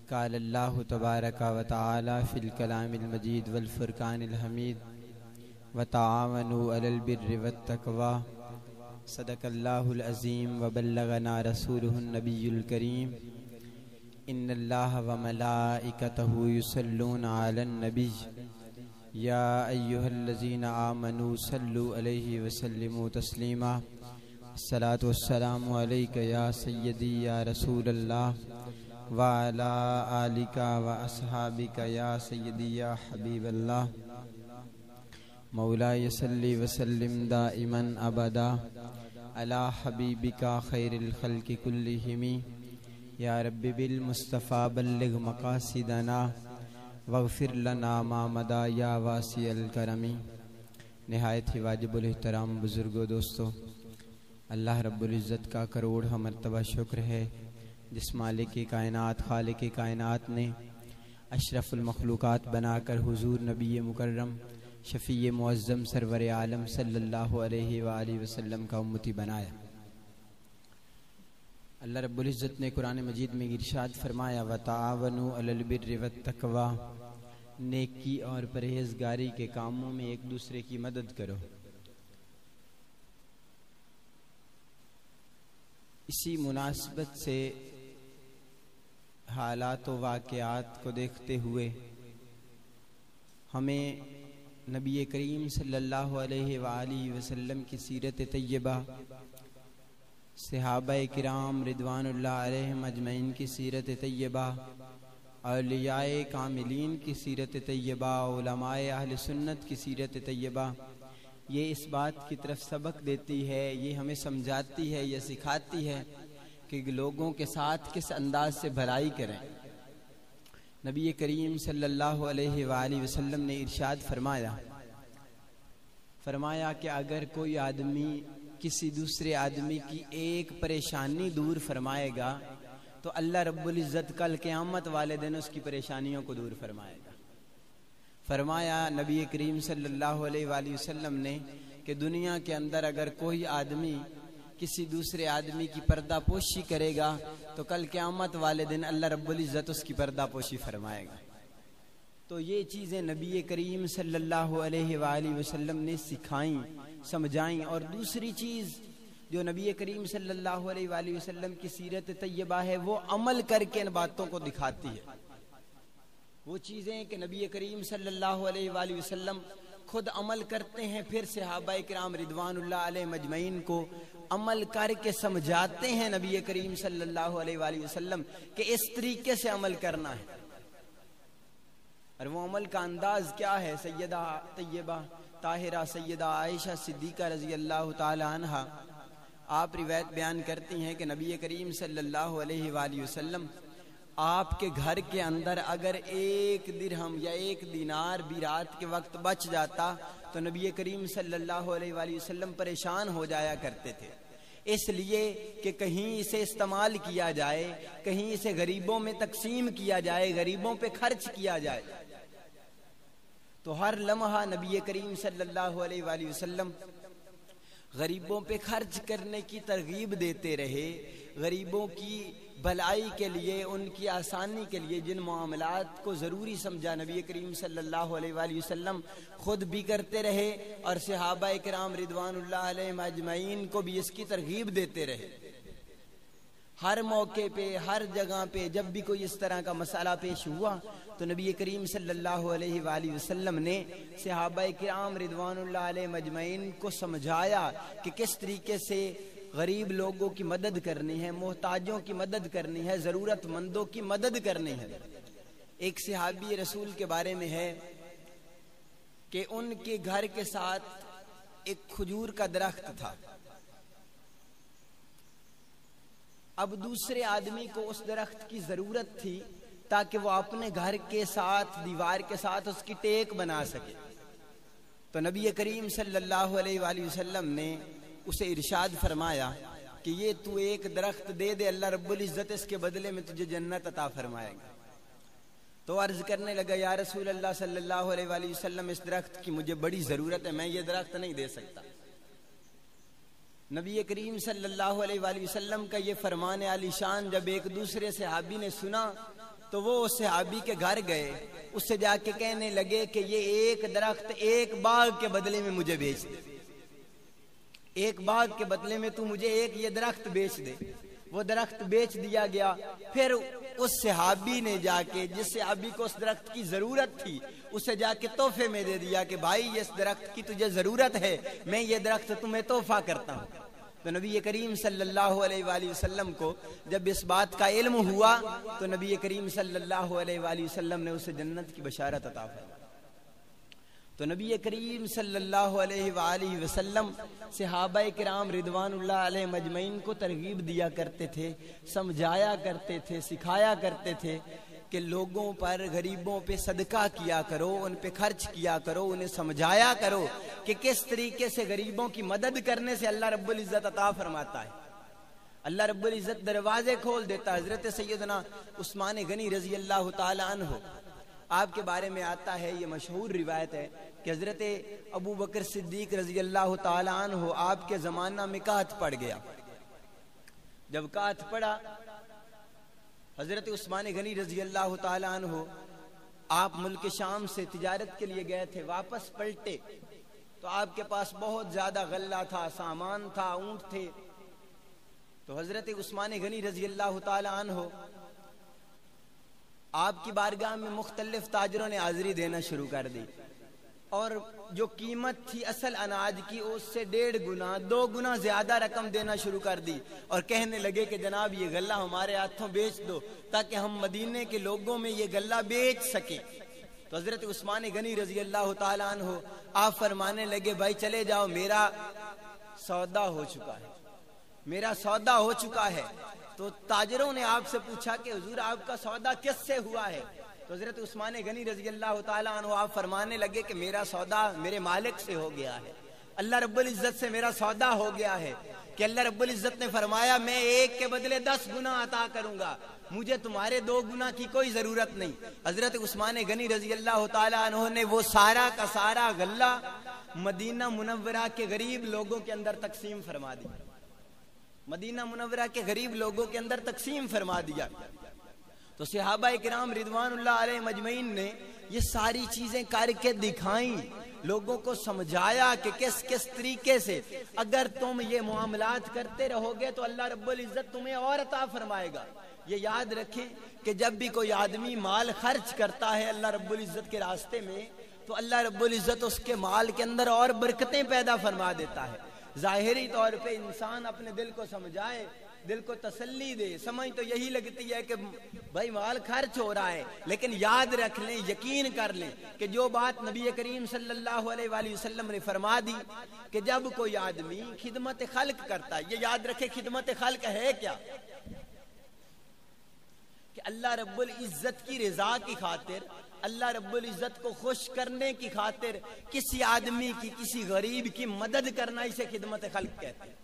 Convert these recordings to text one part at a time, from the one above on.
قال اللہ تبارک و تعالی فی الکلام المجید والفرقان الحمید وتعاونوا علی البر والتقوی صدق اللہ العظیم وبلغنا رسولہ النبی الکریم ان اللہ وملائکتہ یصلون علی النبی یا ایہا الذین آمنوا صلوا علیہ وسلموا تسلیما الصلاۃ والسلام علیک یا سیدی یا رسول اللہ وعلی آلک واصحابک یا سیدی یا حبیب اللہ مولاي صلی وسلم دائما ابدا علی حبیبک خیر الخلق کلہم یا رب بالمصطفى بلغ مقاصدنا واغفر لنا ما مدى یا واسع الکرم۔ نہایت ہی واجب الاحترام بزرگوں دوستو، اللہ رب العزت کا کروڑ مرتبہ شکر ہے جس مالک کائنات خالق کائنات نے اشرف المخلوقات بنا کر حضور نبی مکرم شفیع معظم سرور عالم صلی اللہ علیہ وآلہ وسلم کا امتی بنایا۔ اللہ رب العزت نے قرآن مجید میں ارشاد فرمایا وَتَعَاوَنُوا عَلَى الْبِرِّ وَالتَّقْوَىٰ، نیکی اور پرہیزگاری کے کاموں میں ایک دوسرے کی مدد کرو۔ اسی مناسبت سے حالات و واقعات کو دیکھتے ہوئے ہمیں نبی کریم صلی اللہ علیہ وآلہ وسلم کی سیرت طیبہ، صحابہ کرام رضوان اللہ علیہم اجمعین کی سیرت طیبہ، اولیاء کاملین کی سیرت طیبہ، علماء اہل سنت کی سیرت طیبہ، یہ اس بات کی طرف سبق دیتی ہے، یہ ہمیں سمجھاتی ہے، یہ سکھاتی ہے کہ لوگوں کے ساتھ کس انداز سے بھلائی کریں۔ نبی کریم صلی اللہ علیہ وآلہ وسلم نے ارشاد فرمایا کہ اگر کوئی آدمی کسی دوسرے آدمی کی ایک پریشانی دور فرمائے گا تو اللہ رب العزت کل قیامت والے دن اس کی پریشانیوں کو دور فرمائے گا۔ فرمایا نبی کریم صلی اللہ علیہ وآلہ وسلم نے کہ دنیا کے اندر اگر کوئی آدمی کسی دوسرے آدمی کی پردہ پوشی کرے گا تو کل قیامت والے دن اللہ رب العزت اس کی پردہ پوشی فرمائے گا۔ تو یہ چیزیں نبی کریم صلی اللہ علیہ وآلہ وسلم نے سکھائیں، سمجھائیں۔ اور دوسری چیز جو نبی کریم صلی اللہ علیہ وآلہ وسلم کی سیرت طیبہ ہے وہ عمل کر کے ان باتوں کو دکھاتی ہے۔ وہ چیزیں کہ نبی کریم صلی اللہ علیہ وآلہ وسلم خود عمل کرتے ہیں، پھر صحابہ کرام رضوان اللہ علیہ مجمعین کو عمل کر کے سمجھاتے ہیں نبی کریم صلی اللہ علیہ وآلہ وسلم کہ اس طریقے سے عمل کرنا ہے۔ اور وہ عمل کا انداز کیا ہے؟ سیدہ طیبہ طاہرہ سیدہ عائشہ صدیقہ رضی اللہ تعالی عنہا آپ روایت بیان کرتی ہیں کہ نبی کریم صلی اللہ علیہ وآلہ وسلم آپ کے گھر کے اندر اگر ایک درہم یا ایک دینار بھی رات کے وقت بچ جاتا تو نبی کریم صلی اللہ علیہ وآلہ وسلم پریشان ہو جایا کرتے تھے، اس لیے کہ کہیں اسے استعمال کیا جائے، کہیں اسے غریبوں میں تقسیم کیا جائے، غریبوں پہ خرچ کیا جائے۔ تو ہر لمحہ نبی کریم صلی اللہ علیہ وآلہ وسلم غریبوں پہ خرچ کرنے کی ترغیب دیتے رہے، غریبوں کی بھلائی کے لیے، ان کی آسانی کے لیے جن معاملات کو ضروری سمجھا نبی کریم صلی اللہ علیہ وآلہ وسلم خود بھی کرتے رہے اور صحابہ کرام رضوان اللہ علیہ اجمعین کو بھی اس کی ترغیب دیتے رہے۔ ہر موقع پہ، ہر جگہ پہ جب بھی کوئی اس طرح کا مسئلہ پیش ہوا تو نبی کریم صلی اللہ علیہ وآلہ وسلم نے صحابہ کرام رضوان اللہ علیہ اجمعین کو سمجھایا کہ کس طریقے سے غریب لوگوں کی مدد کرنی ہے، محتاجوں کی مدد کرنی ہے، ضرورت مندوں کی مدد کرنی ہے۔ ایک صحابی رسول کے بارے میں ہے کہ ان کے گھر کے ساتھ ایک کھجور کا درخت تھا۔ اب دوسرے آدمی کو اس درخت کی ضرورت تھی تاکہ وہ اپنے گھر کے ساتھ دیوار کے ساتھ اس کی ٹیک بنا سکے، تو نبی کریم صلی اللہ علیہ وآلہ وسلم نے اسے ارشاد فرمایا کہ یہ تو ایک درخت دے دے، اللہ رب العزت اس کے بدلے میں تجھے جنت عطا فرمائے گا۔ تو عرض کرنے لگا یا رسول اللہ صلی اللہ علیہ وآلہ وسلم اس درخت کی مجھے بڑی ضرورت ہے، میں یہ درخت نہیں دے سکتا۔ نبی کریم صلی اللہ علیہ وآلہ وسلم کا یہ فرمان عالی شان جب ایک دوسرے صحابی نے سنا تو وہ اس صحابی کے گھر گئے، اس سے جا کے کہنے لگے کہ یہ ایک درخت ایک باغ کے بدلے میں مجھے بیچ دے، ایک باغ کے بدلے میں تو مجھے ایک یہ درخت بیچ دے۔ وہ درخت بیچ دیا گیا۔ پھر اس صحابی نے جا کے، جس صحابی کو اس درخت کی ضرورت تھی، اسے جا کے تحفے میں دے دیا کہ بھائی اس درخت کی تجھے ضرورت ہے، میں یہ درخت تمہیں تحفہ کرتا ہوں۔ تو نبی کریم صلی اللہ علیہ وآلہ وسلم کو جب اس بات کا علم ہوا تو نبی کریم صلی اللہ علیہ وآلہ وسلم نے اسے جنت کی بشارت عطا فرمائی۔ تو نبی کریم صلی اللہ علیہ وآلہ وسلم صحابہ کرام رضوان اللہ علیہ مجمعین کو ترغیب دیا کرتے تھے، سمجھایا کرتے تھے، سکھایا کرتے تھے کہ لوگوں پر، غریبوں پہ صدقہ کیا کرو، ان پہ خرچ کیا کرو، انہیں سمجھایا کرو کہ کس طریقے سے غریبوں کی مدد کرنے سے اللہ رب العزت عطا فرماتا ہے، اللہ رب العزت دروازے کھول دیتا ہے۔ حضرت سیدنا عثمان غنی رضی اللہ تعالی عنہ، آپ کے بارے میں آتا ہے، یہ مشہور روایت ہے کہ حضرت ابو بکر صدیق رضی اللہ تعالی عنہ آپ کے زمانہ میں قحط پڑ گیا۔ جب قحط پڑا، حضرت عثمان غنی رضی اللہ تعالی عنہ آپ ملک شام سے تجارت کے لیے گئے تھے، واپس پلٹے تو آپ کے پاس بہت زیادہ غلہ تھا، سامان تھا، اونٹ تھے۔ تو حضرت عثمان غنی رضی اللہ تعالی عنہ آپ کی بارگاہ میں مختلف تاجروں نے حاضری دینا شروع کر دی، اور جو قیمت تھی اصل اناج کی اس سے 1.5 گنا 2 گنا زیادہ رقم دینا شروع کر دی، اور کہنے لگے کہ جناب یہ غلہ ہمارے ہاتھوں بیچ دو تاکہ ہم مدینے کے لوگوں میں یہ غلہ بیچ سکیں۔ تو حضرت عثمان غنی رضی اللہ تعالی عنہ آپ فرمانے لگے بھائی چلے جاؤ، میرا سودا ہو چکا ہے، میرا سودا ہو چکا ہے۔ تو تاجروں نے آپ سے پوچھا کہ حضور آپ کا سودا کس سے ہوا ہے؟ تو حضرت عثمان غنی رضی اللہ تعالی عنہ آپ فرمانے لگے کہ میرا سودا میرے مالک سے ہو گیا ہے، اللہ رب العزت سے میرا سودا ہو گیا ہے کہ اللہ رب العزت نے فرمایا میں ایک کے بدلے 10 گنا عطا کروں گا، مجھے تمہارے 2 گنا کی کوئی ضرورت نہیں۔ حضرت عثمان غنی رضی اللہ تعالی عنہ نے وہ سارا کا سارا غلہ مدینہ منورہ کے غریب لوگوں کے اندر تقسیم فرما دی، مدینہ منورہ کے غریب لوگوں کے اندر تقسیم فرما دیا۔ تو صحابہ کرام رضوان اللہ علیہ مجمعین نے یہ ساری چیزیں کر کے دکھائیں، لوگوں کو سمجھایا کہ کس کس طریقے سے اگر تم یہ معاملات کرتے رہو گے تو اللہ رب العزت تمہیں اور عطا فرمائے گا۔ یہ یاد رکھیں کہ جب بھی کوئی آدمی مال خرچ کرتا ہے اللہ رب العزت کے راستے میں تو اللہ رب العزت اس کے مال کے اندر اور برکتیں پیدا فرما دیتا ہے۔ ظاہری طور پہ انسان اپنے دل کو سمجھائے، دل کو تسلی دے، سمجھ تو یہی لگتی ہے کہ بھائی مال خرچ ہو رہا ہے، لیکن یاد رکھ لیں، یقین کر لیں کہ جو بات نبی کریم صلی اللہ علیہ وآلہ وسلم نے فرما دی کہ جب کوئی آدمی خدمت خلق کرتا ہے، یہ یاد رکھے خدمت خلق ہے کیا؟ کہ اللہ رب العزت کی رضا کی خاطر، اللہ رب العزت کو خوش کرنے کی خاطر کسی آدمی کی، کسی غریب کی مدد کرنا، اسے خدمت خلق کہتے ہیں۔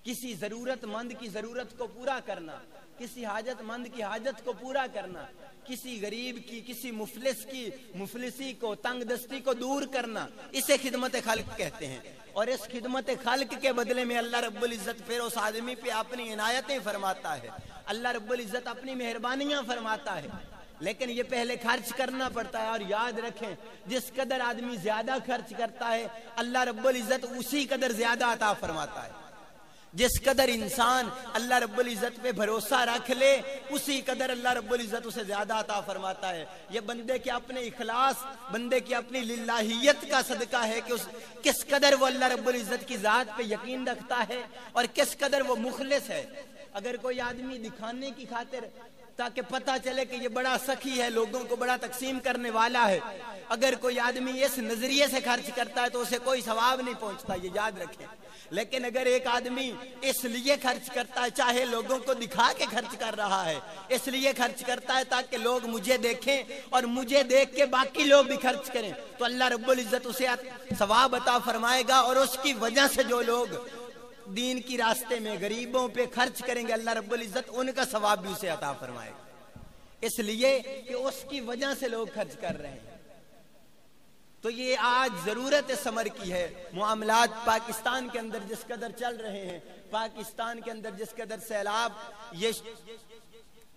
کسی ضرورت مند کی ضرورت کو پورا کرنا، کسی حاجت مند کی حاجت کو پورا کرنا، کسی غریب کی، کسی مفلس کی مفلسی کو، تنگ دستی کو دور کرنا، اسے خدمت خلق کہتے ہیں۔ اور اس خدمت خلق کے بدلے میں اللہ رب العزت پھر اس آدمی پہ اپنی عنایتیں فرماتا ہے، اللہ رب العزت اپنی مہربانیاں فرماتا ہے، لیکن یہ پہلے خرچ کرنا پڑتا ہے۔ اور یاد رکھیں جس قدر آدمی زیادہ خرچ کرتا ہے اللہ رب العزت اسی قدر زیادہ عطا فرماتا ہے۔ جس قدر انسان اللہ رب العزت پہ بھروسہ رکھ لے اسی قدر اللہ رب العزت اسے زیادہ عطا فرماتا ہے۔ یہ بندے کے اپنے اخلاص، بندے کی اپنی للہیت کا صدقہ ہے کہ کس قدر وہ اللہ رب العزت کی ذات پہ یقین رکھتا ہے اور کس قدر وہ مخلص ہے۔ اگر کوئی آدمی دکھانے کی خاطر، تاکہ پتہ چلے کہ یہ بڑا سخی ہے، لوگوں کو بڑا تقسیم کرنے والا ہے، اگر کوئی آدمی اس نظریے سے خرچ کرتا ہے تو اسے کوئی ثواب نہیں پہنچتا، یہ یاد رکھیں۔ لیکن اگر ایک آدمی اس لیے خرچ کرتا ہے، چاہے لوگوں کو دکھا کے خرچ کر رہا ہے، اس لیے خرچ کرتا ہے تاکہ لوگ مجھے دیکھیں اور مجھے دیکھ کے باقی لوگ بھی خرچ کریں، تو اللہ رب العزت اسے ثواب عطا فرمائے گا، اور اس کی وجہ سے جو لوگ دین کی راستے میں غریبوں پہ خرچ کریں گے اللہ رب العزت ان کا ثواب بھی اسے عطا فرمائے گا، اس لیے کہ اس کی وجہ سے لوگ خرچ کر رہے ہیں۔ تو یہ آج ضرورت ثمر کی ہے۔ معاملات پاکستان کے اندر جس قدر چل رہے ہیں، پاکستان کے اندر جس قدر سیلاب، یہ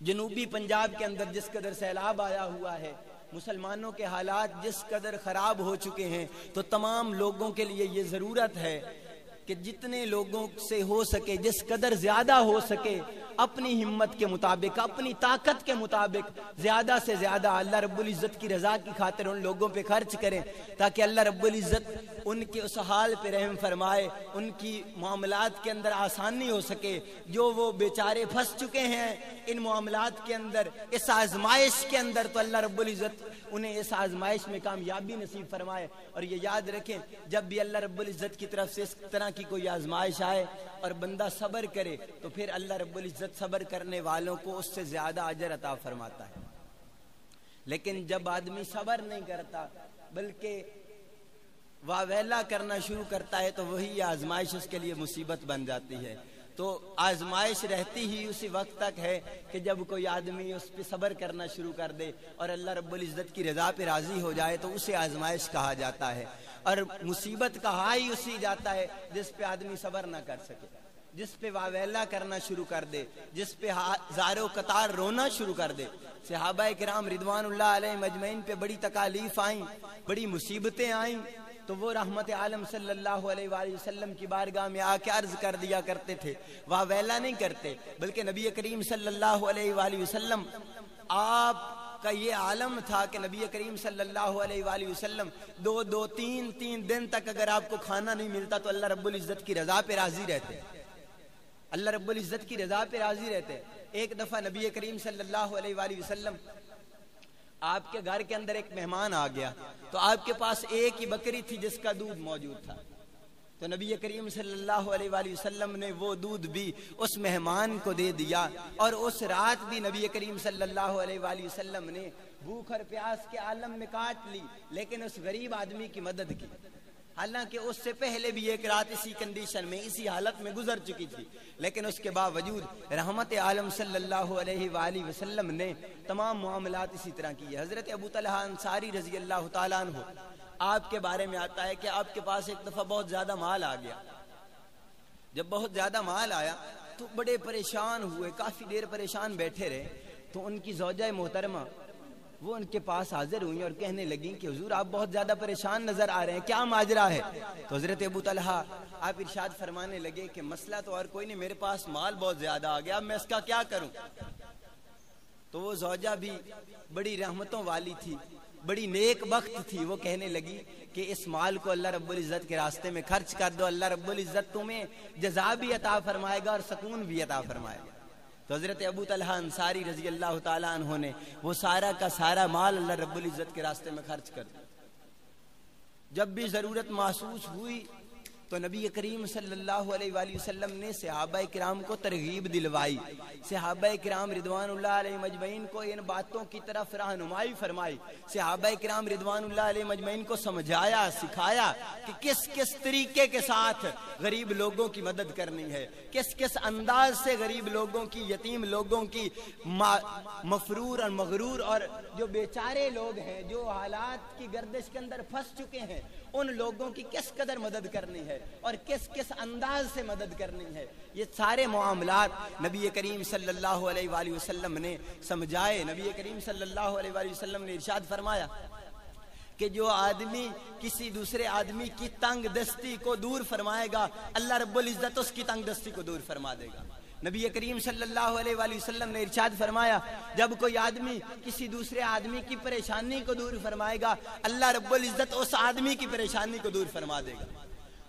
جنوبی پنجاب کے اندر جس قدر سیلاب آیا ہوا ہے، مسلمانوں کے حالات جس قدر خراب ہو چکے ہیں، تو تمام لوگوں کے لیے یہ ضرورت ہے کہ جتنے لوگوں سے ہو سکے، جس قدر زیادہ ہو سکے، اپنی ہمت کے مطابق، اپنی طاقت کے مطابق زیادہ سے زیادہ اللہ رب العزت کی رضا کی خاطر ان لوگوں پہ خرچ کریں، تاکہ اللہ رب العزت ان کے اس حال پہ رحم فرمائے، ان کی معاملات کے اندر آسانی ہو سکے۔ جو وہ بیچارے پھنس چکے ہیں ان معاملات کے اندر، اس آزمائش کے اندر، تو اللہ رب العزت انہیں اس آزمائش میں کامیابی نصیب فرمائے۔ اور یہ یاد رکھیں، جب بھی اللہ رب العزت کی طرف سے اس طرح کی کوئی آزمائش آئے اور بندہ صبر کرے، تو پھر اللہ رب العزت صبر کرنے والوں کو اس سے زیادہ اجر عطا فرماتا ہے۔ لیکن جب آدمی صبر نہیں کرتا بلکہ واویلا کرنا شروع کرتا ہے، تو وہی آزمائش اس کے لیے مصیبت بن جاتی ہے۔ تو آزمائش رہتی ہی اسی وقت تک ہے کہ جب کوئی آدمی اس پہ صبر کرنا شروع کر دے اور اللہ رب العزت کی رضا پہ راضی ہو جائے، تو اسے آزمائش کہا جاتا ہے۔ اور مصیبت کہا ہی اسی جاتا ہے جس پہ آدمی صبر نہ کر سکے، جس پہ واویلا کرنا شروع کر دے، جس پہ زارو قطار رونا شروع کر دے۔ صحابہ کرام رضوان اللہ علیہ مجمعین پہ بڑی تکالیف آئیں، بڑی مصیبتیں آئیں، تو وہ رحمت عالم صلی اللہ علیہ وآلہ وسلم کی بارگاہ میں آ کے عرض کر دیا کرتے تھے، واویلا نہیں کرتے، بلکہ نبی کریم صلی اللہ علیہ وآلہ وسلم، آپ کا یہ عالم تھا کہ نبی کریم صلی اللہ علیہ وآلہ وسلم تین دن تک اگر آپ کو کھانا نہیں ملتا تو اللہ رب العزت کی رضا پہ راضی رہتے، اللہ رب العزت کی رضا پہ راضی رہتے۔ ایک دفعہ نبی کریم صلی اللہ علیہ وآلہ وسلم، آپ کے گھر کے اندر ایک مہمان آ گیا، تو آپ کے پاس ایک ہی بکری تھی جس کا دودھ موجود تھا، تو نبی کریم صلی اللہ علیہ وآلہ وسلم نے وہ دودھ بھی اس مہمان کو دے دیا، اور اس رات بھی نبی کریم صلی اللہ علیہ وآلہ وسلم نے بھوک اور پیاس کے عالم میں کاٹ لی، لیکن اس غریب آدمی کی مدد کی۔ حالانکہ اس سے پہلے بھی ایک رات اسی کنڈیشن میں، اسی حالت میں گزر چکی تھی، لیکن اس کے باوجود رحمت عالم صلی اللہ علیہ وآلہ وسلم نے تمام معاملات اسی طرح کی ہے۔ حضرت ابو طلحہ انصاری رضی اللہ تعالیٰ عنہ، آپ کے بارے میں آتا ہے کہ آپ کے پاس ایک دفعہ بہت زیادہ مال آ گیا۔ جب بہت زیادہ مال آیا تو بڑے پریشان ہوئے، کافی دیر پریشان بیٹھے رہے، تو ان کی زوجہ محترمہ وہ ان کے پاس حاضر ہوئیں اور کہنے لگیں کہ حضور آپ بہت زیادہ پریشان نظر آ رہے ہیں، کیا ماجرا ہے؟ تو حضرت ابو طلحہ آپ ارشاد فرمانے لگے کہ مسئلہ تو اور کوئی نہیں، میرے پاس مال بہت زیادہ آ گیا، میں اس کا کیا کروں؟ تو وہ زوجہ بھی بڑی رحمتوں والی تھی، بڑی نیک بخت تھی، وہ کہنے لگی کہ اس مال کو اللہ رب العزت کے راستے میں خرچ کر دو، اللہ رب العزت تمہیں جزا بھی عطا فرمائے گا اور سکون بھی عطا فرمائے گا۔ تو حضرت ابو طلحہ انصاری رضی اللہ تعالیٰ عنہ نے وہ سارا کا سارا مال اللہ رب العزت کے راستے میں خرچ کر دیا۔ جب بھی ضرورت محسوس ہوئی تو نبی کریم صلی اللہ علیہ وآلہ وسلم نے صحابہ کرام کو ترغیب دلوائی، صحابہ کرام رضوان اللہ علیہ مجمعین کو ان باتوں کی طرف رہنمائی فرمائی، صحابہ کرام رضوان اللہ علیہ مجمعین کو سمجھایا، سکھایا کہ کس کس طریقے کے ساتھ غریب لوگوں کی مدد کرنی ہے، کس کس انداز سے غریب لوگوں کی، یتیم لوگوں کی، مفرور اور مغرور اور جو بیچارے لوگ ہیں، جو حالات کی گردش کے اندر پھنس چکے ہیں، ان لوگوں کی کس قدر مدد کرنی ہے اور کس کس انداز سے مدد کرنی ہے، یہ سارے معاملات نبی کریم صلی اللہ علیہ وآلہ وسلم نے سمجھائے۔ نبی کریم صلی اللہ علیہ وآلہ وسلم نے ارشاد فرمایا کہ جو آدمی کسی دوسرے آدمی کی تنگ دستی کو دور فرمائے گا، اللہ رب العزت اس کی تنگ دستی کو دور فرما دے گا۔ نبی کریم صلی اللہ علیہ وآلہ وسلم نے ارشاد فرمایا جب کوئی آدمی کسی دوسرے آدمی کی پریشانی کو دور فرمائے گا، اللہ رب العزت اس آدمی کی پریشانی کو دور فرما دے گا۔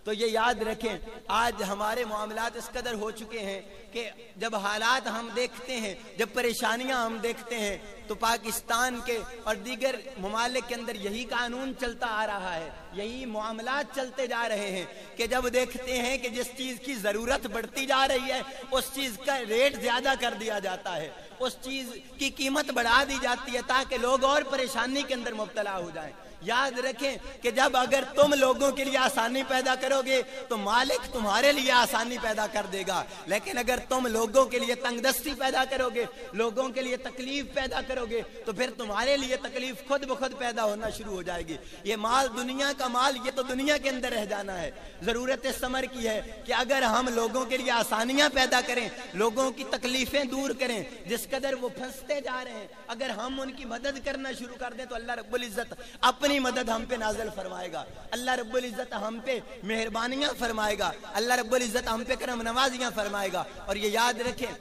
تو یہ یاد رکھیں، آج ہمارے معاملات اس قدر ہو چکے ہیں کہ جب حالات ہم دیکھتے ہیں، جب پریشانیاں ہم دیکھتے ہیں، تو پاکستان کے اور دیگر ممالک کے اندر یہی قانون چلتا آ رہا ہے، یہی معاملات چلتے جا رہے ہیں کہ جب دیکھتے ہیں کہ جس چیز کی ضرورت بڑھتی جا رہی ہے اس چیز کا ریٹ زیادہ کر دیا جاتا ہے، اس چیز کی قیمت بڑھا دی جاتی ہے تاکہ لوگ اور پریشانی کے اندر مبتلا ہو جائیں۔ یاد رکھیں کہ جب اگر تم لوگوں کے لیے آسانی پیدا کرو گے تو مالک تمہارے لیے آسانی پیدا کر دے گا، لیکن اگر تم لوگوں کے لیے تنگ دستی پیدا کرو گے، لوگوں کے لیے تکلیف پیدا کرو گے، تو پھر تمہارے لیے تکلیف خود بخود پیدا ہونا شروع ہو جائے گی۔ یہ مال، دنیا کا مال، یہ تو دنیا کے اندر رہ جانا ہے۔ ضرورت ثمر کی ہے کہ اگر ہم لوگوں کے لیے آسانیاں پیدا کریں، لوگوں کی تکلیفیں دور کریں، جس قدر وہ پھنستے جا رہے ہیں، اگر ہم ان کی مدد کرنا شروع کر دیں تو اللہ رب العزت اپنی مدد ہم پہ نازل فرمائے گا، اللہ رب العزت ہم پہ مہربانیاں فرمائے گا، اللہ رب العزت ہم پہ کرم نوازیاں فرمائے گا۔ اور یہ یاد رکھیں،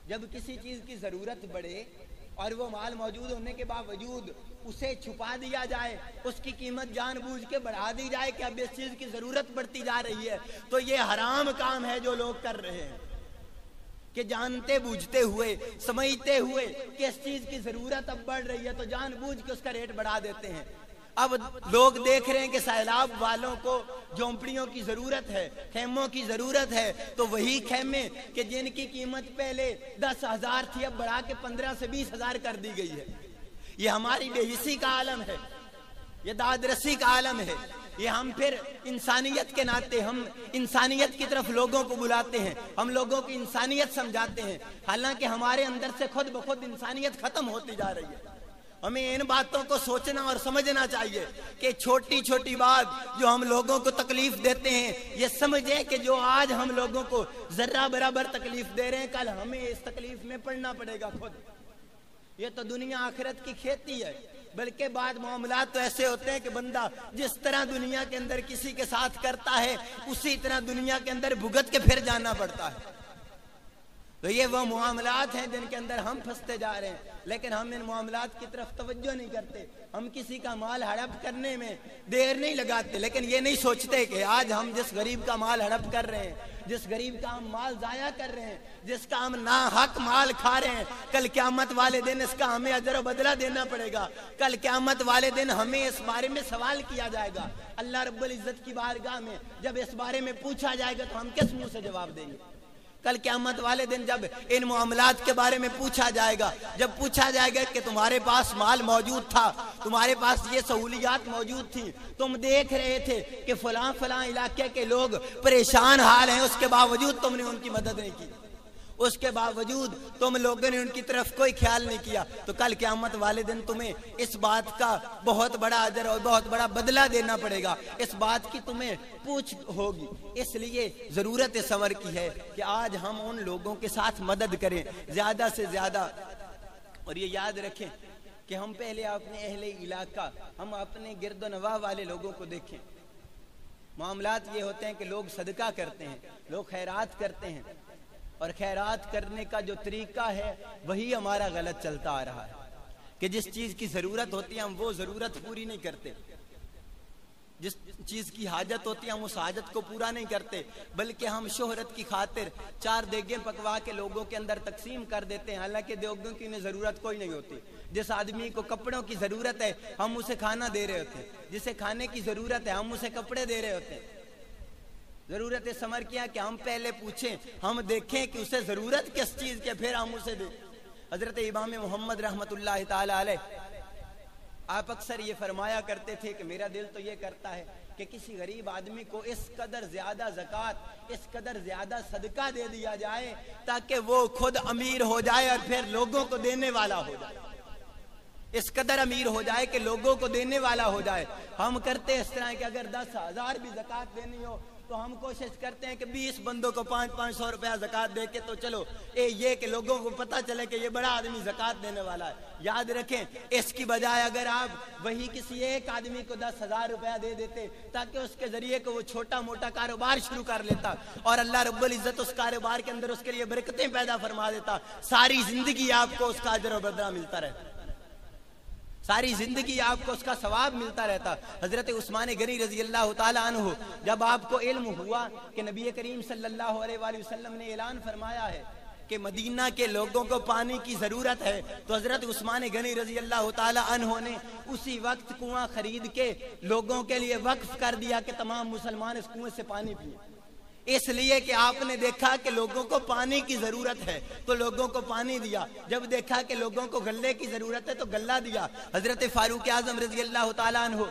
جب کسی چیز کی ضرورت بڑھے اور وہ مال موجود ہونے کے باوجود اسے چھپا دیا جائے، اس کی قیمت جان بوجھ کے بڑھا دی جائے کہ اب اس چیز کی ضرورت بڑھتی جا رہی ہے، تو یہ حرام کام ہے جو لوگ کر رہے ہیں کہ جانتے بوجھتے ہوئے، سمجھتے ہوئے کہ اس چیز کی ضرورت اب بڑھ رہی ہے تو جان بوجھ کے اس کا ریٹ بڑھا دیتے ہیں۔ اب لوگ دیکھ رہے ہیں کہ سیلاب والوں کو جھونپڑیوں کی ضرورت ہے، خیموں کی ضرورت ہے، تو وہی خیمے کہ جن کی قیمت پہلے 10,000 تھی اب بڑھا کے 15 سے 20,000 کر دی گئی ہے۔ یہ ہماری بے حسی کا عالم ہے، یہ داد رسی کا عالم ہے۔ یہ ہم پھر انسانیت کے ناطے ہم انسانیت کی طرف لوگوں کو بلاتے ہیں، ہم لوگوں کی انسانیت سمجھاتے ہیں، حالانکہ ہمارے اندر سے خود بخود انسانیت ختم ہوتی جا رہی ہے۔ ہمیں ان باتوں کو سوچنا اور سمجھنا چاہیے کہ چھوٹی چھوٹی بات جو ہم لوگوں کو تکلیف دیتے ہیں، یہ سمجھیں کہ جو آج ہم لوگوں کو ذرہ برابر تکلیف دے رہے ہیں، کل ہمیں اس تکلیف میں پڑنا پڑے گا خود۔ یہ تو دنیا آخرت کی کھیتی ہے، بلکہ بعد معاملات تو ایسے ہوتے ہیں کہ بندہ جس طرح دنیا کے اندر کسی کے ساتھ کرتا ہے اسی طرح دنیا کے اندر بھگت کے پھر جانا پڑتا ہے۔ تو یہ وہ معاملات ہیں جن کے اندر ہم پھنستے جا رہے ہیں، لیکن ہم ان معاملات کی طرف توجہ نہیں کرتے۔ ہم کسی کا مال ہڑپ کرنے میں دیر نہیں لگاتے، لیکن یہ نہیں سوچتے کہ آج ہم جس غریب کا مال ہڑپ کر رہے ہیں، جس غریب کا ہم مال ضائع کر رہے ہیں، جس کا ہم ناحق مال کھا رہے ہیں، کل قیامت والے دن اس کا ہمیں اجر و بدلہ دینا پڑے گا۔ کل قیامت والے دن ہمیں اس بارے میں سوال کیا جائے گا اللہ رب العزت کی بارگاہ میں۔ جب اس بارے میں پوچھا جائے گا تو ہم کس منہ سے جواب دیں گے؟ کل قیامت والے دن جب ان معاملات کے بارے میں پوچھا جائے گا، جب پوچھا جائے گا کہ تمہارے پاس مال موجود تھا، تمہارے پاس یہ سہولیات موجود تھیں، تم دیکھ رہے تھے کہ فلاں فلاں علاقے کے لوگ پریشان حال ہیں، اس کے باوجود تم نے ان کی مدد نہیں کی، اس کے باوجود تم لوگوں نے ان کی طرف کوئی خیال نہیں کیا، تو کل قیامت والے دن تمہیں اس بات کا بہت بڑا اجر اور بہت بڑا بدلہ دینا پڑے گا، اس بات کی تمہیں پوچھ ہوگی۔ اس لیے ضرورت صبر کی ہے کہ آج ہم ان لوگوں کے ساتھ مدد کریں زیادہ سے زیادہ، اور یہ یاد رکھیں کہ ہم پہلے اپنے اہل علاقہ، ہم اپنے گرد و نواح والے لوگوں کو دیکھیں۔ معاملات یہ ہوتے ہیں کہ لوگ صدقہ کرتے ہیں، لوگ خیرات کرتے ہیں، اور خیرات کرنے کا جو طریقہ ہے وہی ہمارا غلط چلتا آ رہا ہے کہ جس چیز کی ضرورت ہوتی ہے ہم وہ ضرورت پوری نہیں کرتے، جس چیز کی حاجت ہوتی ہے ہم اس حاجت کو پورا نہیں کرتے، بلکہ ہم شہرت کی خاطر 4 دیگیں پکوا کے لوگوں کے اندر تقسیم کر دیتے ہیں، حالانکہ دیگوں کی انہیں ضرورت کوئی نہیں ہوتی۔ جس آدمی کو کپڑوں کی ضرورت ہے ہم اسے کھانا دے رہے ہوتے ہیں، جسے کھانے کی ضرورت ہے ہم اسے کپڑے دے رہے ہوتے ہیں۔ ضرورت سمر کیا کہ ہم پہلے پوچھیں، ہم دیکھیں کہ اسے ضرورت کس چیز کے، پھر ہم اسے دیں۔ حضرت امام محمد رحمت اللہ تعالی علیہ آپ اکثر یہ فرمایا کرتے تھے کہ میرا دل تو یہ کرتا ہے کہ کسی غریب آدمی کو اس قدر زیادہ زکوٰۃ، اس قدر زیادہ صدقہ دے دیا جائے تاکہ وہ خود امیر ہو جائے اور پھر لوگوں کو دینے والا ہو جائے، اس قدر امیر ہو جائے کہ لوگوں کو دینے والا ہو جائے۔ ہم کرتے اس طرح کہ اگر 10,000 بھی زکوٰۃ دینی ہو تو ہم کوشش کرتے ہیں کہ 20 بندوں کو 500 روپیہ زکوٰۃ دے کے تو چلو یہ کہ لوگوں کو پتہ چلے کہ یہ بڑا آدمی زکوٰۃ دینے والا ہے۔ یاد رکھیں، اس کی بجائے اگر آپ وہی کسی ایک آدمی کو 10,000 روپیہ دے دیتے تاکہ اس کے ذریعے کو وہ چھوٹا موٹا کاروبار شروع کر لیتا اور اللہ رب العزت اس کاروبار کے اندر اس کے لیے برکتیں پیدا فرما دیتا، ساری زندگی آپ کو اس کا اجر و بدلہ ملتا رہتا، ساری زندگی آپ کو اس کا ثواب ملتا رہتا۔ حضرت عثمان غنی رضی اللہ تعالیٰ عنہ جب آپ کو علم ہوا کہ نبی کریم صلی اللہ علیہ وآلہ وسلم نے اعلان فرمایا ہے کہ مدینہ کے لوگوں کو پانی کی ضرورت ہے، تو حضرت عثمان غنی رضی اللہ تعالیٰ عنہ نے اسی وقت کنواں خرید کے لوگوں کے لیے وقف کر دیا کہ تمام مسلمان اس کنویں سے پانی پئیں۔ اس لیے کہ آپ نے دیکھا کہ لوگوں کو پانی کی ضرورت ہے تو لوگوں کو پانی دیا، جب دیکھا کہ لوگوں کو غلے کی ضرورت ہے تو غلہ دیا۔ حضرت فاروق اعظم رضی اللہ تعالیٰ عنہ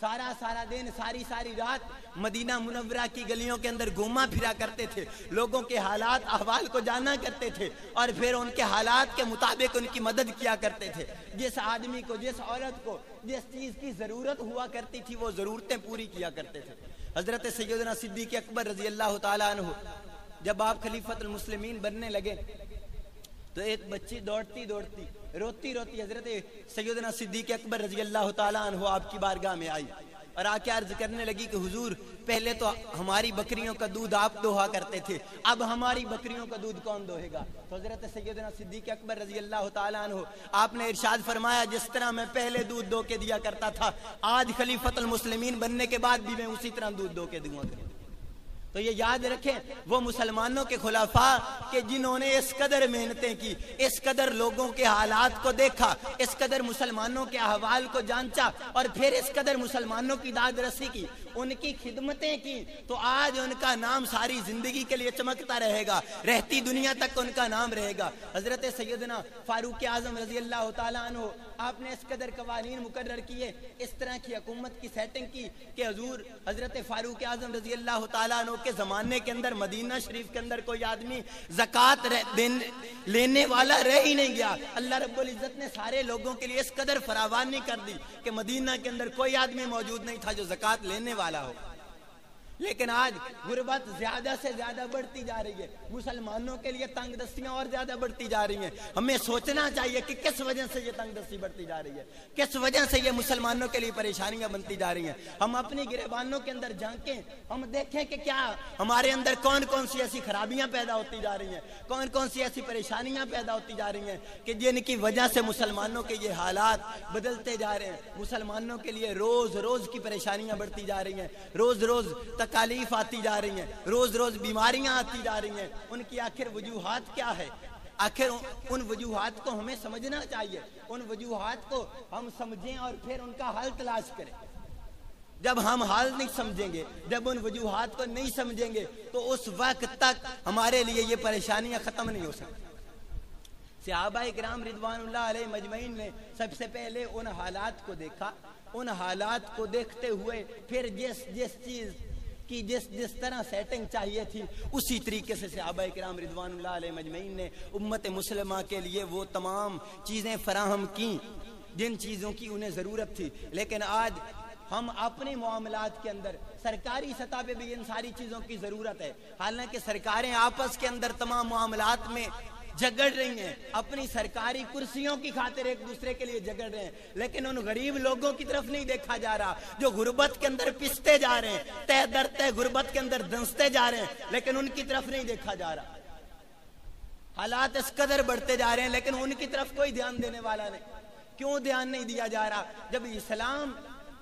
سارا دن ساری رات مدینہ منورہ کی گلیوں کے اندر گھوما پھرا کرتے تھے، لوگوں کے حالات احوال کو جانا کرتے تھے اور پھر ان کے حالات کے مطابق ان کی مدد کیا کرتے تھے۔ جس آدمی کو، جس عورت کو جس چیز کی ضرورت ہوا کرتی تھی وہ ضرورتیں پوری کیا کرتے تھے۔ حضرت سیدنا صدیق اکبر رضی اللہ تعالیٰ عنہ جب آپ خلیفۃ المسلمین بننے لگے تو ایک بچی دوڑتی روتی حضرت سیدنا صدیق اکبر رضی اللہ تعالیٰ عنہ آپ کی بارگاہ میں آئی اور آ کے عرض کرنے لگی کہ حضور پہلے تو ہماری بکریوں کا دودھ آپ دوہا کرتے تھے، اب ہماری بکریوں کا دودھ کون دوہے گا؟ تو حضرت سیدنا صدیق اکبر رضی اللہ تعالیٰ عنہ آپ نے ارشاد فرمایا جس طرح میں پہلے دودھ دو کے دیا کرتا تھا آج خلیفۃ المسلمین بننے کے بعد بھی میں اسی طرح دودھ دو کے دوں گا۔ تو یہ یاد رکھیں وہ مسلمانوں کے خلفاء کہ جنہوں نے اس قدر محنتیں کی، اس قدر لوگوں کے حالات کو دیکھا، اس قدر مسلمانوں کے احوال کو جانچا اور پھر اس قدر مسلمانوں کی داد رسی کی، ان کی خدمتیں کی، تو آج ان کا نام ساری زندگی کے لیے چمکتا رہے گا، رہتی دنیا تک ان کا نام رہے گا۔ حضرت سیدنا فاروق اعظم رضی اللہ تعالیٰ عنہ آپ نے اس قدر قوانین مقرر کیے، اس طرح کی حکومت کی سیٹنگ کی کہ حضور حضرت فاروق اعظم رضی اللہ تعالیٰ عنہ کے زمانے کے اندر مدینہ شریف کے اندر کوئی آدمی زکوٰۃ لینے والا رہ ہی نہیں گیا۔ اللہ رب العزت نے سارے لوگوں کے لیے اس قدر فراوانی کر دی کہ مدینہ کے اندر کوئی آدمی موجود نہیں تھا جو زکوٰۃ لینے والا ہو۔ لیکن آج غربت زیادہ سے زیادہ بڑھتی جا رہی ہے، مسلمانوں کے لیے تنگ دستیاں اور زیادہ بڑھتی جا رہی ہیں۔ ہمیں سوچنا چاہیے کہ کس وجہ سے یہ تنگ دستی بڑھتی جا رہی ہے، کس وجہ سے یہ مسلمانوں کے لیے پریشانیاں بنتی جا رہی ہیں۔ ہم اپنی گریبانوں کے اندر جھانکیں، ہم دیکھیں کہ کیا ہمارے اندر کون کون سی ایسی خرابیاں پیدا ہوتی جا رہی ہیں، کون کون سی ایسی پریشانیاں پیدا ہوتی جا رہی ہیں کہ جن کی وجہ سے مسلمانوں کے یہ حالات بدلتے جا رہے ہیں۔ مسلمانوں کے لیے روز روز کی پریشانیاں بڑھتی جا رہی ہیں، روز روز تکالیف آتی جا رہی ہیں، روز روز بیماریاں آتی جا رہی ہیں۔ ان کی آخر وجوہات کیا ہے؟ آخر ان وجوہات کو ہمیں سمجھنا چاہیے، ان وجوہات کو ہم سمجھیں اور پھر ان کا حل تلاش کریں۔ جب ہم حل نہیں سمجھیں گے، جب ان وجوہات کو نہیں سمجھیں گے تو اس وقت تک ہمارے لیے یہ پریشانیاں ختم نہیں ہو سکتی۔ صحابہ کرام رضوان اللہ علیہ مجمعین نے سب سے پہلے ان حالات کو دیکھا، ان حالات کو دیکھتے ہوئے پھر جس چیز کی جس طرح سیٹنگ چاہیے تھی اسی طریقے سے صحابہ کرام رضوان اللہ علیہ مجمعین نے امت مسلمہ کے لیے وہ تمام چیزیں فراہم کی جن چیزوں کی انہیں ضرورت تھی۔ لیکن آج ہم اپنے معاملات کے اندر سرکاری سطح پہ بھی ان ساری چیزوں کی ضرورت ہے، حالانکہ سرکاریں آپس کے اندر تمام معاملات میں جھگڑ رہی ہیں، اپنی سرکاری کرسیوں کی خاطر ایک دوسرے کے لیے جھگڑ رہے ہیں، لیکن ان غریب لوگوں کی طرف نہیں دیکھا جا رہا جو غربت کے اندر پستے جا رہے ہیں، تہ در تہ غربت کے اندر دنستے جا رہے ہیں، لیکن ان کی طرف نہیں دیکھا جا رہا۔ حالات اس قدر بڑھتے جا رہے ہیں لیکن ان کی طرف کوئی دھیان دینے والا نہیں۔ کیوں دھیان نہیں دیا جا رہا؟ جب اسلام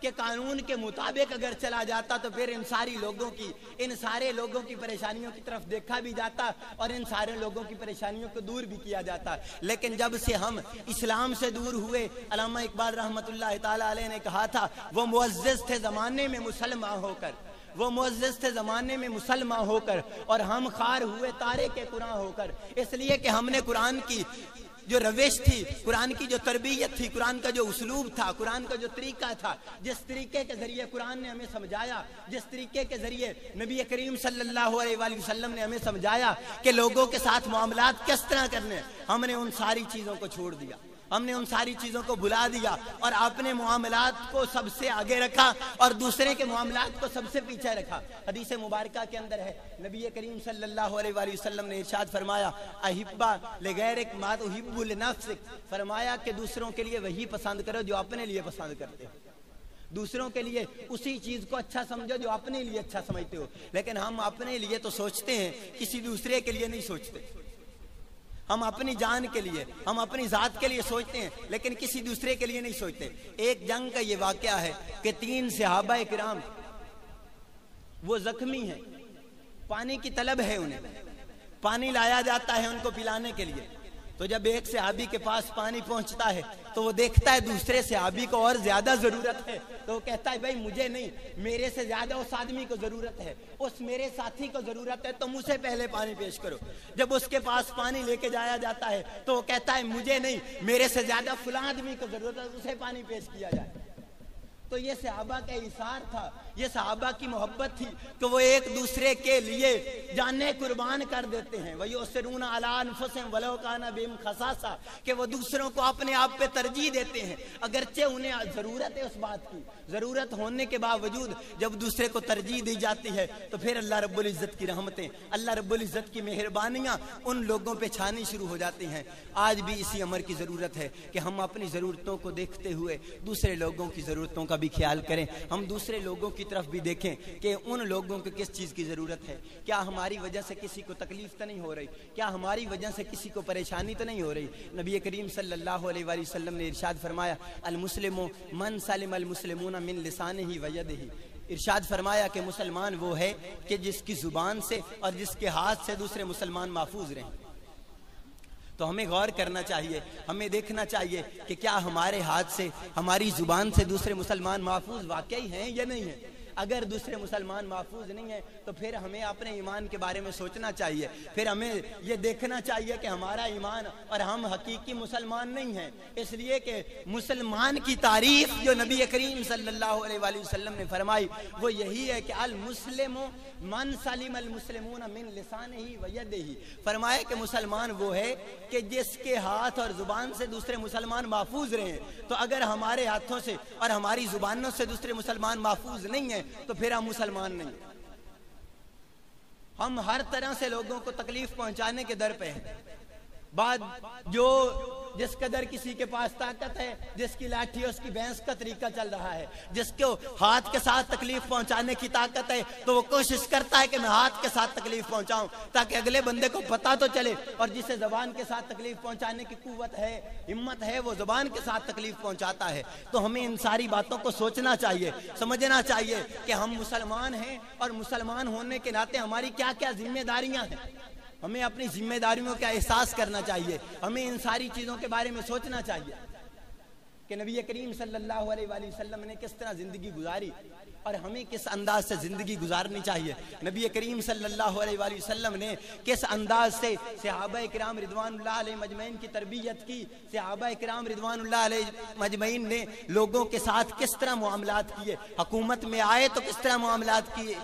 کے قانون کے مطابق اگر چلا جاتا تو پھر ان سارے لوگوں کی پریشانیوں کی طرف دیکھا بھی جاتا اور ان سارے لوگوں کی پریشانیوں کو دور بھی کیا جاتا۔ لیکن جب سے ہم اسلام سے دور ہوئے، علامہ اقبال رحمۃ اللہ تعالی علیہ نے کہا تھا وہ معزز تھے زمانے میں مسلمان ہو کر، وہ معزز تھے زمانے میں مسلمان ہو کر اور ہم خار ہوئے تارے کے قرآن ہو کر، اس لیے کہ ہم نے قرآن کی جو روش تھی، قرآن کی جو تربیت تھی، قرآن کا جو اسلوب تھا، قرآن کا جو طریقہ تھا، جس طریقے کے ذریعے قرآن نے ہمیں سمجھایا، جس طریقے کے ذریعے نبی کریم صلی اللہ علیہ وآلہ وسلم نے ہمیں سمجھایا کہ لوگوں کے ساتھ معاملات کس طرح کرنے، ہم نے ان ساری چیزوں کو چھوڑ دیا، ہم نے ان ساری چیزوں کو بھلا دیا اور اپنے معاملات کو سب سے آگے رکھا اور دوسرے کے معاملات کو سب سے پیچھے رکھا۔ حدیث مبارکہ کے اندر ہے، نبی کریم صلی اللہ علیہ وآلہ وسلم نے ارشاد فرمایا احبا لغیرک ما تحب لنفسک، فرمایا کہ دوسروں کے لیے وہی پسند کرو جو اپنے لیے پسند کرتے ہو، دوسروں کے لیے اسی چیز کو اچھا سمجھو جو اپنے لیے اچھا سمجھتے ہو۔ لیکن ہم اپنے لیے تو سوچتے ہیں، کسی دوسرے کے لیے نہیں سوچتے۔ ہم اپنی جان کے لیے، ہم اپنی ذات کے لیے سوچتے ہیں لیکن کسی دوسرے کے لیے نہیں سوچتے۔ ایک جنگ کا یہ واقعہ ہے کہ 3 صحابہ کرام وہ زخمی ہیں، پانی کی طلب ہے، انہیں پانی لایا جاتا ہے ان کو پلانے کے لیے۔ تو جب ایک صحابی کے پاس پانی پہنچتا ہے تو وہ دیکھتا ہے دوسرے صحابی کو اور زیادہ ضرورت ہے، تو وہ کہتا ہے بھائی مجھے نہیں، میرے سے زیادہ اس آدمی کو ضرورت ہے، اس میرے ساتھی کو ضرورت ہے، تو مجھ سے پہلے پانی پیش کرو۔ جب اس کے پاس پانی لے کے جایا جاتا ہے تو وہ کہتا ہے مجھے نہیں، میرے سے زیادہ فلاں آدمی کو ضرورت ہے، اسے پانی پیش کیا جائے۔ تو یہ صحابہ کا ایثار تھا، یہ صحابہ کی محبت تھی کہ وہ ایک دوسرے کے لیے جانیں قربان کر دیتے ہیں۔ وَيُؤْثِرُونَ عَلَىٰ أَنفُسِهِمْ وَلَوْ كَانَ بِهِمْ خَصَاصَةٌ، کہ وہ دوسروں کو اپنے آپ پہ ترجیح دیتے ہیں، اگرچہ انہیں ضرورت ہے اس بات کی، ضرورت ہونے کے باوجود جب دوسرے کو ترجیح دی جاتی ہے تو پھر اللہ رب العزت کی رحمتیں، اللہ رب العزت کی مہربانیاں ان لوگوں پہ چھانی شروع ہو جاتی ہیں۔ آج بھی اسی امر کی ضرورت ہے کہ ہم اپنی ضرورتوں کو دیکھتے ہوئے دوسرے لوگوں کی ضرورتوں کا بھی خیال کریں، ہم دوسرے لوگوں کی طرف بھی دیکھیں کہ ان لوگوں کو کس چیز کی ضرورت ہے، کیا ہماری وجہ سے کسی کو تکلیف تو نہیں ہو رہی، کیا ہماری وجہ سے کسی کو پریشانی تو نہیں ہو رہی۔ نبی کریم صلی اللہ علیہ وآلہ وسلم نے ارشاد فرمایا المسلم من سلم المسلمون من لسانہ ویدہ، ارشاد فرمایا کہ مسلمان وہ ہے کہ جس کی زبان سے اور جس کے ہاتھ سے دوسرے مسلمان محفوظ رہیں۔ تو ہمیں غور کرنا چاہیے، ہمیں دیکھنا چاہیے کہ کیا ہمارے ہاتھ سے، ہماری زبان سے دوسرے مسلمان محفوظ واقعی ہیں یا نہیں ہیں۔ اگر دوسرے مسلمان محفوظ نہیں ہیں تو پھر ہمیں اپنے ایمان کے بارے میں سوچنا چاہیے، پھر ہمیں یہ دیکھنا چاہیے کہ ہمارا ایمان اور ہم حقیقی مسلمان نہیں ہیں، اس لیے کہ مسلمان کی تعریف جو نبی کریم صلی اللہ علیہ وآلہ وسلم نے فرمائی وہ یہی ہے کہ المسلم من سلم المسلمون من لسانہ ویدہ، فرمایا کہ مسلمان وہ ہے کہ جس کے ہاتھ اور زبان سے دوسرے مسلمان محفوظ رہیں۔ تو اگر ہمارے ہاتھوں سے اور ہماری زبانوں سے دوسرے مسلمان محفوظ نہیں ہیں تو پھر ہم مسلمان نہیں ہیں۔ ہم ہر طرح سے لوگوں کو تکلیف پہنچانے کے در پہ ہیں۔ بعد جو جس قدر کسی کے پاس طاقت ہے، جس کی لاٹھی اس کی بھینس کا طریقہ چل رہا ہے، جس کو ہاتھ کے ساتھ تکلیف پہنچانے کی طاقت ہے تو وہ کوشش کرتا ہے کہ میں ہاتھ کے ساتھ تکلیف پہنچاؤں تاکہ اگلے بندے کو پتہ تو چلے، اور جسے زبان کے ساتھ تکلیف پہنچانے کی قوت ہے، ہمت ہے، وہ زبان کے ساتھ تکلیف پہنچاتا ہے۔ تو ہمیں ان ساری باتوں کو سوچنا چاہیے، سمجھنا چاہیے کہ ہم مسلمان ہیں اور مسلمان ہونے کے ناطے ہماری کیا کیا ذمہ داریاں ہیں، ہمیں اپنی ذمہ داریوں کا احساس کرنا چاہیے، ہمیں ان ساری چیزوں کے بارے میں سوچنا چاہیے کہ نبی کریم صلی اللہ علیہ وآلہ وسلم نے کس طرح زندگی گزاری اور ہمیں کس انداز سے زندگی گزارنی چاہیے۔ نبی کریم صلی اللہ علیہ وآلہ وسلم نے کس انداز سے صحابہ کرام رضوان اللہ علیہ مجمعین کی تربیت کی، صحابہ کرام رضوان اللہ علیہ مجمعین نے لوگوں کے ساتھ کس طرح معاملات کیے، حکومت میں آئے تو کس طرح معاملات کیے،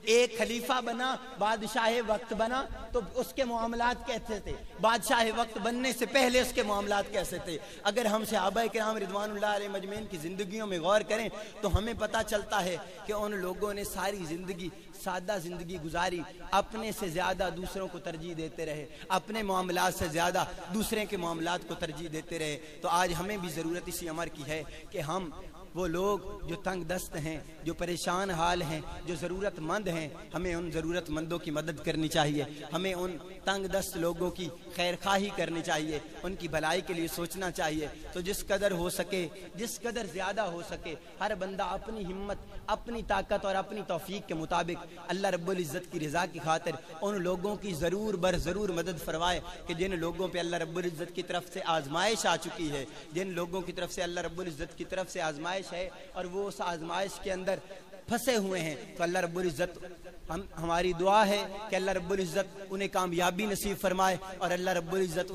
ایک خلیفہ بنا، بادشاہ وقت بنا تو اس کے معاملات کیسے تھے، بادشاہ وقت بننے سے پہلے اس کے معاملات کیسے تھے۔ اگر ہم صحابہ کرام رضوان اللہ علیہ مجمعین کی زندگیوں میں غور کریں تو ہمیں پتہ چلتا ہے کہ ان لوگوں نے ساری زندگی سادہ زندگی گزاری، اپنے سے زیادہ دوسروں کو ترجیح دیتے رہے، اپنے معاملات سے زیادہ دوسرے کے معاملات کو ترجیح دیتے رہے۔ تو آج ہمیں بھی ضرورت اسی امر کی ہے کہ ہم وہ لوگ جو تنگ دست ہیں، جو پریشان حال ہیں، جو ضرورت مند ہیں، ہمیں ان ضرورت مندوں کی مدد کرنی چاہیے، ہمیں ان تنگ دست لوگوں کی خیر خواہی کرنی چاہیے، ان کی بھلائی کے لیے سوچنا چاہیے۔ تو جس قدر ہو سکے، جس قدر زیادہ ہو سکے، ہر بندہ اپنی ہمت، اپنی طاقت اور اپنی توفیق کے مطابق اللہ رب العزت کی رضا کی خاطر ان لوگوں کی ضرور ضرور مدد فرمائے کہ جن لوگوں پہ اللہ رب العزت کی طرف سے آزمائش آ چکی ہے، جن لوگوں کی طرف سے اللہ رب العزت کی طرف سے آزمائش ہے اور وہ اس آزمائش کے اندر پھنسے ہوئے ہیں، تو اللہ رب العزت ہماری دعا ہے کہ اللہ رب العزت انہیں کامیابی نصیب فرمائے اور اللہ رب العزت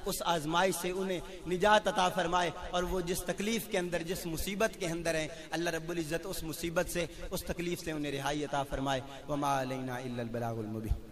اس آزمائش سے انہیں نجات عطا فرمائے، اور وہ جس تکلیف کے اندر، جس مصیبت کے اندر ہیں، اللہ رب العزت اس مصیبت سے، اس تکلیف سے انہیں رہائی عطا فرمائے۔ وما علینا الا البلاغ المبین۔